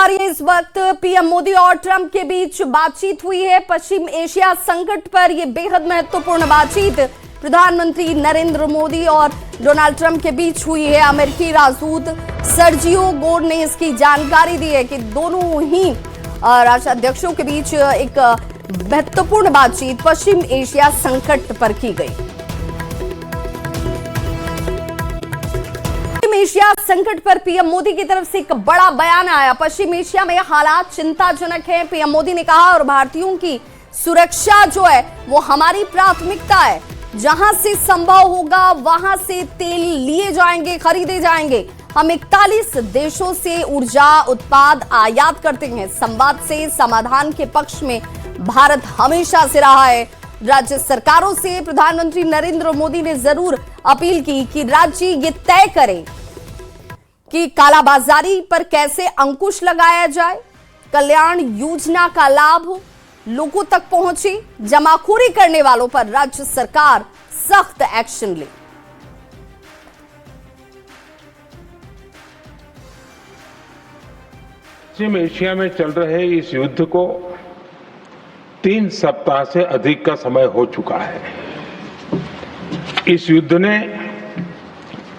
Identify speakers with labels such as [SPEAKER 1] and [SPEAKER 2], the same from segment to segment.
[SPEAKER 1] रही है। इस वक्त पीएम मोदी और ट्रंप के बीच बातचीत हुई है। पश्चिम एशिया संकट पर यह बेहद महत्वपूर्ण बातचीत प्रधानमंत्री नरेंद्र मोदी और डोनाल्ड ट्रंप के बीच हुई है। अमेरिकी राजदूत सर्जियो गोड ने इसकी जानकारी दी है कि दोनों ही राष्ट्राध्यक्षों के बीच एक महत्वपूर्ण बातचीत पश्चिम एशिया संकट पर की गई। पश्चिम एशिया संकट पर पीएम मोदी की तरफ से एक बड़ा बयान आया। पश्चिम एशिया में हालात चिंताजनक हैं, पीएम मोदी ने कहा, और भारतीयों की सुरक्षा जो है वो हमारी प्राथमिकता है। जहां से संभव होगा वहां से तेल लिए जाएंगे, खरीदे जाएंगे। हम 41 देशों से ऊर्जा उत्पाद आयात करते हैं। संवाद से समाधान के पक्ष में भारत हमेशा से रहा है। राज्य सरकारों से प्रधानमंत्री नरेंद्र मोदी ने जरूर अपील की कि राज्य ये तय करें कि कालाबाजारी पर कैसे अंकुश लगाया जाए, कल्याण योजना का लाभ लोगों तक पहुंचे, जमाखोरी करने वालों पर राज्य सरकार सख्त एक्शन ले।
[SPEAKER 2] पश्चिम एशिया में चल रहे इस युद्ध को 3 सप्ताह से अधिक का समय हो चुका है। इस युद्ध ने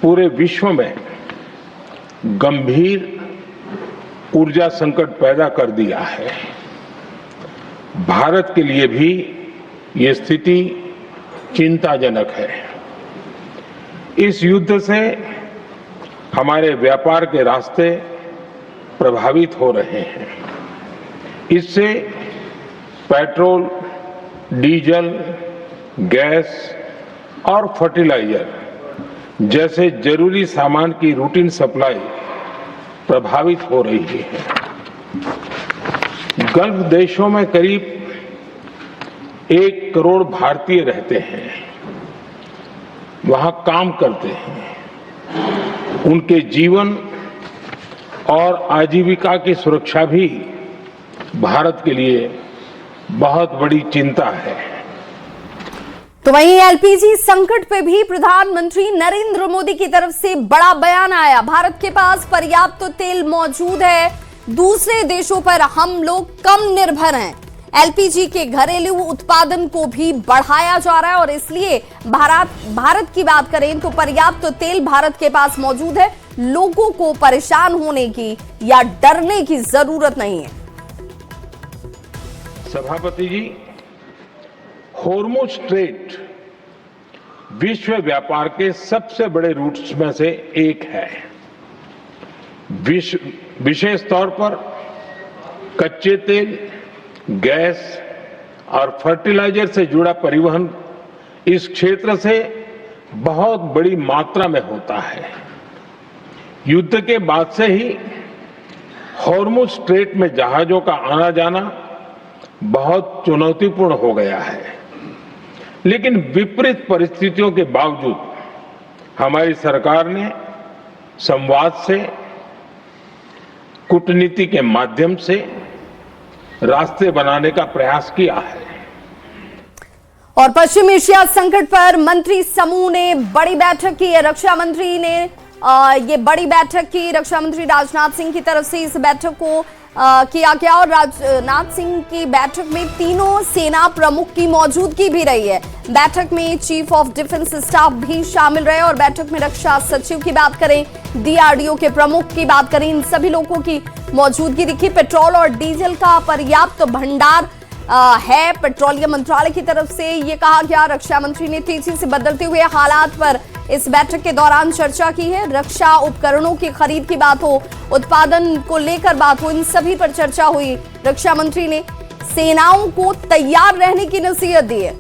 [SPEAKER 2] पूरे विश्व में गंभीर ऊर्जा संकट पैदा कर दिया है। भारत के लिए भी ये स्थिति चिंताजनक है। इस युद्ध से हमारे व्यापार के रास्ते प्रभावित हो रहे हैं। इससे पेट्रोल, डीजल, गैस और फर्टिलाइजर जैसे जरूरी सामान की रूटीन सप्लाई प्रभावित हो रही है। गल्फ देशों में करीब 1 करोड़ भारतीय रहते हैं, वहां काम करते हैं। उनके जीवन और आजीविका की सुरक्षा भी भारत के लिए बहुत बड़ी चिंता है।
[SPEAKER 1] तो वहीं एलपीजी संकट पे भी प्रधानमंत्री नरेंद्र मोदी की तरफ से बड़ा बयान आया। भारत के पास पर्याप्त तेल मौजूद है, दूसरे देशों पर हम लोग कम निर्भर हैं। एलपीजी के घरेलू उत्पादन को भी बढ़ाया जा रहा है और इसलिए भारत की बात करें तो पर्याप्त तेल भारत के पास मौजूद है। लोगों को परेशान होने की या डरने की जरूरत नहीं है।
[SPEAKER 2] सभापति जी, होर्मुज स्ट्रेट विश्व व्यापार के सबसे बड़े रूट्स में से एक है। विशेष तौर पर कच्चे तेल, गैस और फर्टिलाइजर से जुड़ा परिवहन इस क्षेत्र से बहुत बड़ी मात्रा में होता है। युद्ध के बाद से ही होर्मुज स्ट्रेट में जहाजों का आना जाना बहुत चुनौतीपूर्ण हो गया है। लेकिन विपरीत परिस्थितियों के बावजूद हमारी सरकार ने संवाद से, कूटनीति के माध्यम से रास्ते बनाने का प्रयास किया है।
[SPEAKER 1] और पश्चिम एशिया संकट पर मंत्री समूह ने बड़ी बैठक की है। रक्षा मंत्री ने ये बड़ी बैठक की, रक्षा मंत्री राजनाथ सिंह की तरफ से इस बैठक को किया गया और राजनाथ सिंह की बैठक में तीनों सेना प्रमुख की मौजूदगी भी रही है। बैठक में चीफ ऑफ डिफेंस स्टाफ भी शामिल रहे और बैठक में रक्षा सचिव की बात करें, डीआरडीओ के प्रमुख की बात करें, इन सभी लोगों की मौजूदगी दिखी। पेट्रोल और डीजल का पर्याप्त भंडार है। पेट्रोलियम मंत्रालय की तरफ से ये कहा गया। रक्षा मंत्री ने तेजी से बदलते हुए हालात पर इस बैठक के दौरान चर्चा की है। रक्षा उपकरणों की खरीद की बात हो, उत्पादन को लेकर बात हो, इन सभी पर चर्चा हुई। रक्षा मंत्री ने सेनाओं को तैयार रहने की नसीहत दी है।